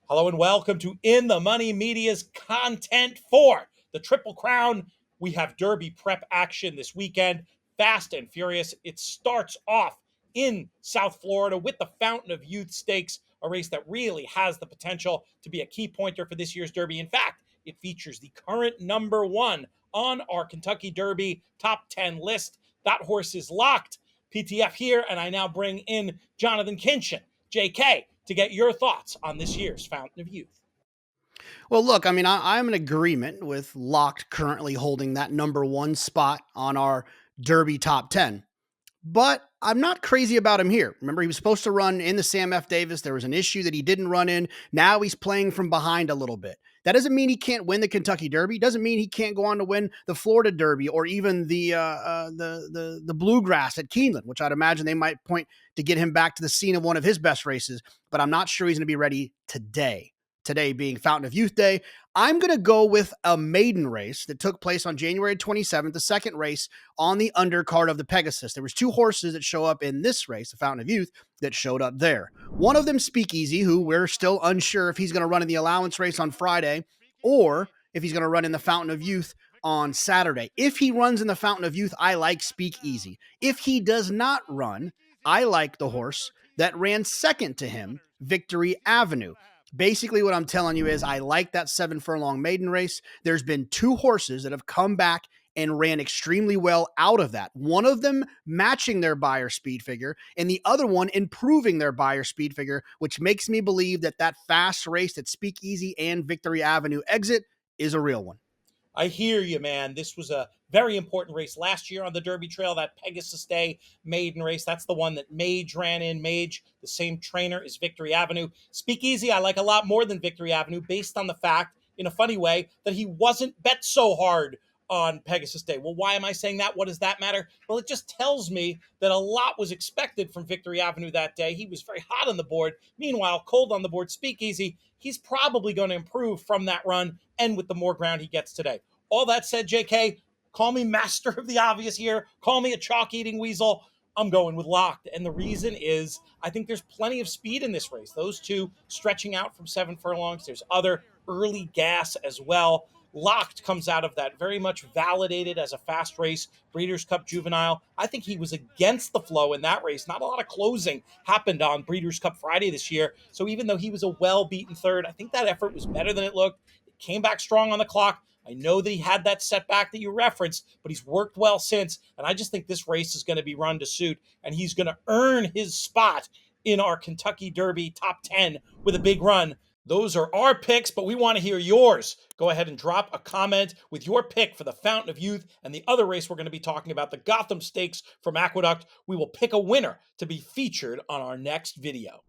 Hello and welcome to In the Money Media's content for the Triple Crown. We have Derby prep action this weekend, fast and furious. It starts off in South Florida with the Fountain of Youth Stakes, a race that really has the potential to be a key pointer for this year's Derby. In fact, it features the current number one on our Kentucky Derby top 10 list. That horse is locked. PTF here, and I now bring in Jonathan Kinchin, JK, to get your thoughts on this year's Fountain of Youth. Well, look, I'm in agreement with Locked currently holding that number one spot on our Derby top 10, but I'm not crazy about him here. Remember, he was supposed to run in the Sam F. Davis. There was an issue that he didn't run in. Now he's playing from behind a little bit. That doesn't mean he can't win the Kentucky Derby. Doesn't mean he can't go on to win the Florida Derby or even the Bluegrass at Keeneland, which I'd imagine they might point to get him back to the scene of one of his best races. But I'm not sure he's going to be ready today. Today being Fountain of Youth Day, I'm going to go with a maiden race that took place on January 27th, the second race on the undercard of the Pegasus. There was two horses that show up in this race, the Fountain of Youth, that showed up there. One of them, Speakeasy, who we're still unsure if he's going to run in the allowance race on Friday or if he's going to run in the Fountain of Youth on Saturday. If he runs in the Fountain of Youth, I like Speakeasy. If he does not run, I like the horse that ran second to him, Victory Avenue. Basically, what I'm telling you is I like that 7 furlong maiden race. There's been two horses that have come back and ran extremely well out of that. One of them matching their Beyer speed figure and the other one improving their Beyer speed figure, which makes me believe that that fast race that Speakeasy and Victory Avenue exit is a real one. I hear you, man. This was a very important race last year on the Derby Trail, that Pegasus Day maiden race. That's the one that Mage ran in. Mage, the same trainer as Victory Avenue. Speakeasy, I like a lot more than Victory Avenue based on the fact, in a funny way, that he wasn't bet so hard on Pegasus Day. Well, why am I saying that? What does that matter? Well, it just tells me that a lot was expected from Victory Avenue that day. He was very hot on the board. Meanwhile, cold on the board, Speakeasy, he's probably going to improve from that run and with the more ground he gets today. All that said, JK, call me master of the obvious here. Call me a chalk-eating weasel. I'm going with Locked. And the reason is I think there's plenty of speed in this race. Those two stretching out from 7 furlongs. There's other early gas as well. Locked comes out of that very much validated as a fast race Breeders' Cup Juvenile. I think he was against the flow in that race. Not a lot of closing happened on Breeders' Cup Friday this year. So even though he was a well-beaten third, I think that effort was better than it looked. It came back strong on the clock. I know that he had that setback that you referenced, but he's worked well since. And I just think this race is going to be run to suit, and he's going to earn his spot in our Kentucky Derby top 10 with a big run. Those are our picks, but we want to hear yours. Go ahead and drop a comment with your pick for the Fountain of Youth and the other race we're going to be talking about, the Gotham Stakes from Aqueduct. We will pick a winner to be featured on our next video.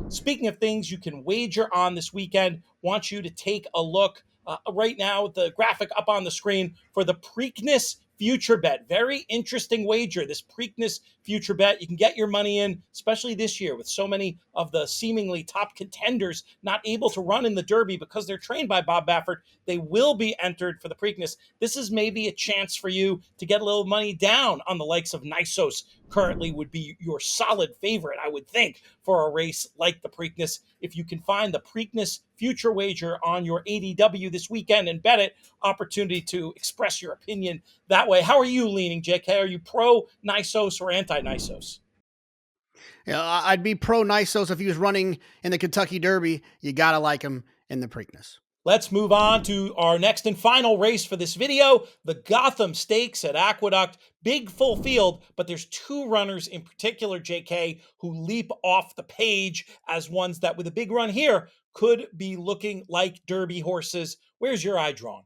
Speaking of things you can wager on this weekend, want you to take a look right now, the graphic up on the screen for the Preakness future bet. Very interesting wager, this Preakness future bet. You can get your money in, especially this year with so many of the seemingly top contenders not able to run in the Derby because they're trained by Bob Baffert. They will be entered for the Preakness. This is maybe a chance for you to get a little money down on the likes of Nisos. Currently would be your solid favorite, I would think, for a race like the Preakness. If you can find the Preakness future wager on your ADW this weekend and bet it, opportunity to express your opinion that way. How are you leaning, JK? Are you pro Nisos or anti Nisos? Yeah, I'd be pro Nisos if he was running in the Kentucky Derby. You got to like him in the Preakness. Let's move on to our next and final race for this video, the Gotham Stakes at Aqueduct. Big full field, but there's two runners in particular, JK, who leap off the page as ones that with a big run here could be looking like Derby horses. Where's your eye drawn?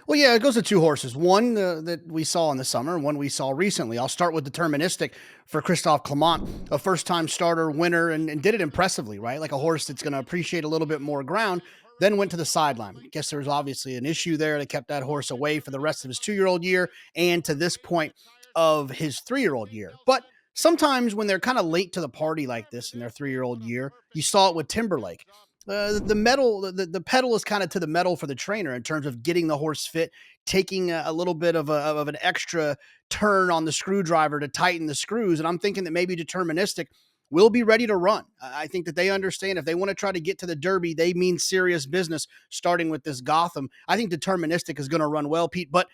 Well, yeah, it goes to two horses. One that we saw in the summer, and one we saw recently. I'll start with Deterministic for Christophe Clement, a first-time starter winner, and did it impressively, right? Like a horse that's going to appreciate a little bit more ground, then went to the sideline. I guess there was obviously an issue there that kept that horse away for the rest of his 2-year-old year and to this point of his 3-year-old year. But sometimes when they're kind of late to the party like this in their 3-year-old year, you saw it with Timberlake. The pedal is kind of to the metal for the trainer in terms of getting the horse fit, taking a little bit of an extra turn on the screwdriver to tighten the screws. And I'm thinking that maybe Deterministic will be ready to run. I think that they understand if they want to try to get to the Derby, they mean serious business starting with this Gotham. I think Deterministic is going to run well, Pete, but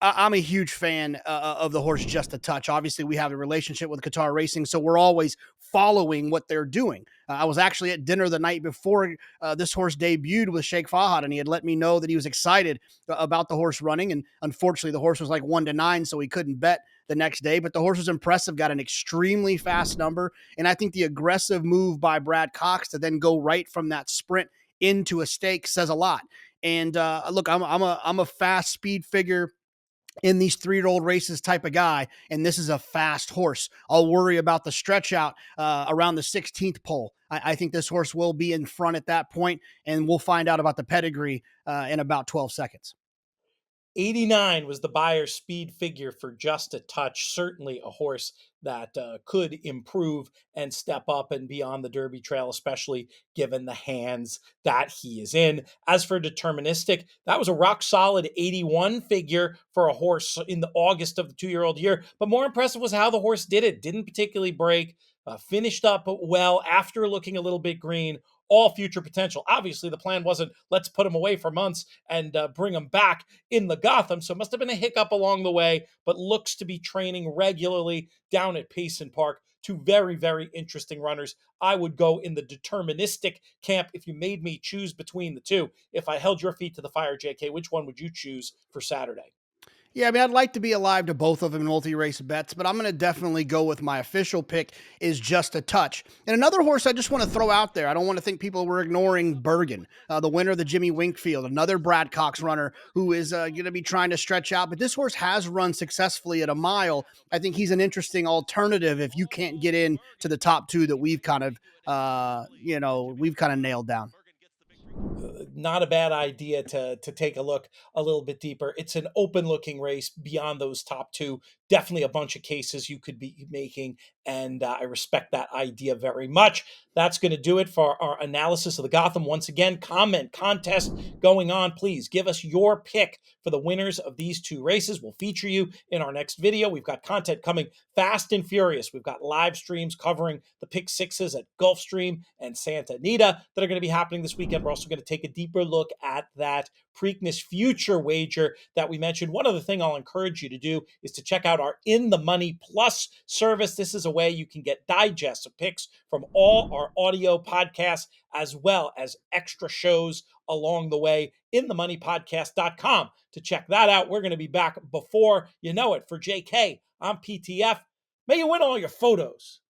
I'm a huge fan of the horse Just a Touch. Obviously, we have a relationship with Qatar Racing, so we're always following what they're doing. I was actually at dinner the night before this horse debuted with Sheikh Fahad, and he had let me know that he was excited about the horse running. And unfortunately, the horse was like 1-9, so he couldn't bet the next day. But the horse was impressive, got an extremely fast number, and I think the aggressive move by Brad Cox to then go right from that sprint into a stake says a lot. And look, I'm a fast speed figure in these 3-year-old races type of guy, and this is a fast horse. I'll worry about the stretch out around the 16th pole. I think this horse will be in front at that point, and we'll find out about the pedigree in about 12 seconds. 89 was the buyer's speed figure for Just a Touch. Certainly a horse that could improve and step up and be on the Derby trail, especially given the hands that he is in. As for Deterministic, that was a rock solid 81 figure for a horse in the August of the 2-year-old year. But more impressive was how the horse did it. Didn't particularly break, finished up well after looking a little bit green. All future potential. Obviously, the plan wasn't let's put him away for months and bring him back in the Gotham. So it must have been a hiccup along the way, but looks to be training regularly down at Payson Park. Two very, very interesting runners. I would go in the Deterministic camp if you made me choose between the two. If I held your feet to the fire, JK, which one would you choose for Saturday? Yeah, I mean, I'd like to be alive to both of them in multi-race bets, but I'm going to definitely go with my official pick is Just a Touch. And another horse I just want to throw out there, I don't want to think people were ignoring Bergen, the winner of the Jimmy Winkfield, another Brad Cox runner who is going to be trying to stretch out. But this horse has run successfully at a mile. I think he's an interesting alternative if you can't get in to the top two that we've kind of, we've kind of nailed down. Not a bad idea to take a look a little bit deeper. It's an open looking race beyond those top two. Definitely a bunch of cases you could be making, and I respect that idea very much. That's going to do it for our analysis of the Gotham. Once again, comment contest going on. Please give us your pick for the winners of these two races. We'll feature you in our next video. We've got content coming fast and furious. We've got live streams covering the pick sixes at Gulfstream and Santa Anita that are going to be happening this weekend. We're also going to take a deeper look at that Preakness future wager that we mentioned. One other thing I'll encourage you to do is to check out our In the Money Plus service. This is a way you can get digests of picks from all our audio podcasts, as well as extra shows along the way. InTheMoneyPodcast.com to check that out. We're going to be back before you know it. For JK, I'm PTF. May you win all your photos.